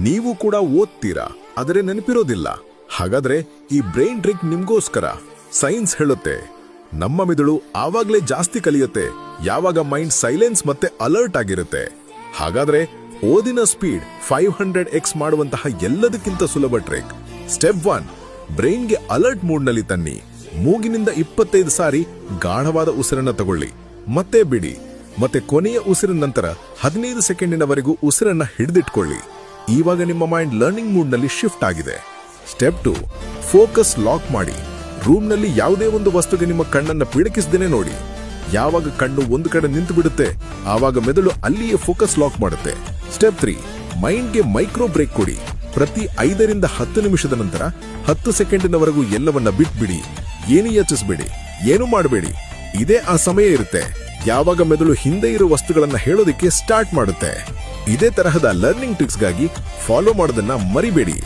ನೀವು ಕೂಡ ಓದ್ತೀರಾ, ಆದರೆ ನೆನಪಿರೋದಿಲ್ಲ. ಹಾಗಾದ್ರೆ ಈ ಬ್ರೈನ್ ಟ್ರಿಕ್ ನಿಮ್ಗೋಸ್ಕರ. ಸೈನ್ಸ್ ಹೇಳುತ್ತೆ, ನಮ್ಮ ಮಿದುಳು ಆವಾಗ್ಲೇ ಜಾಸ್ತಿ ಕಲಿಯುತ್ತೆ ಯಾವಾಗ ಮೈಂಡ್ ಸೈಲೆನ್ಸ್ ಮತ್ತೆ ಅಲರ್ಟ್ ಆಗಿರುತ್ತೆ. ಹಾಗಾದ್ರೆ ಓದಿನ ಸ್ಪೀಡ್ 500x ಮಾಡುವಂತಹ ಎಲ್ಲದಕ್ಕಿಂತ ಸುಲಭ ಟ್ರಿಕ್. ಸ್ಟೆಪ್ 1, ಬ್ರೈನ್ಗೆ ಅಲರ್ಟ್ ಮೂಡ್ನಲ್ಲಿ ತನ್ನಿ. ಮೂಗಿನಿಂದ 25 ಸಾರಿ ಗಾಢವಾದ ಉಸಿರನ್ನ ತಗೊಳ್ಳಿ, ಮತ್ತೆ ಬಿಡಿ, ಮತ್ತೆ ಕೊನೆಯ ಉಸಿರಿನ ನಂತರ 15 ಸೆಕೆಂಡಿನವರೆಗೂ ಉಸಿರನ್ನ ಹಿಡಿದಿಟ್ಕೊಳ್ಳಿ. ಇವಾಗ ನಿಮ್ಮ ಮೈಂಡ್ ಲರ್ನಿಂಗ್ ಮೂಡ್ನಲ್ಲಿ ಶಿಫ್ಟ್ ಆಗಿದೆ. ಸ್ಟೆಪ್ 2, ಫೋಕಸ್ ಲಾಕ್ ಮಾಡಿ. ರೂಮ್ನಲ್ಲಿ ಯಾವುದೇ ಒಂದು ವಸ್ತುಗೆ ನಿಮ್ಮ ಕಣ್ಣನ್ನ ಪಿಡಕಿಸದೇನೆ ನೋಡಿ. ಯಾವಾಗ ಕಣ್ಣು ಒಂದು ಕಡೆ ನಿಂತು ಬಿಡುತ್ತೆ ಆವಾಗ ಮೆದುಳು ಅಲ್ಲಿಯೇ ಫೋಕಸ್ ಲಾಕ್ ಮಾಡುತ್ತೆ. ಸ್ಟೆಪ್ 3, ಮೈಂಡ್ಗೆ ಮೈಕ್ರೋ ಬ್ರೇಕ್ ಕೊಡಿ. ಪ್ರತಿ 5 ರಿಂದ 10 ನಿಮಿಷದ ನಂತರ 10 ಸೆಕೆಂಡಿನವರೆಗೂ ಎಲ್ಲವನ್ನ ಬಿಟ್ಬಿಡಿ. ಏನು ಯೋಚಿಸಬೇಡಿ, ಏನು ಮಾಡಬೇಡಿ. ಇದೇ ಆ ಸಮಯ ಇರುತ್ತೆ ಯಾವಾಗ ಮೆದುಳು ಹಿಂದೆ ಇರೋ ವಸ್ತುಗಳನ್ನ ಹೇಳೋದಿಕ್ಕೆ ಸ್ಟಾರ್ಟ್ ಮಾಡುತ್ತೆ. ಇದೇ ತರಹದ ಲರ್ನಿಂಗ್ ಟ್ರಿಕ್ಸ್ಗಾಗಿ ಫಾಲೋ ಮಾಡೋದನ್ನ ಮರಿಬೇಡಿ.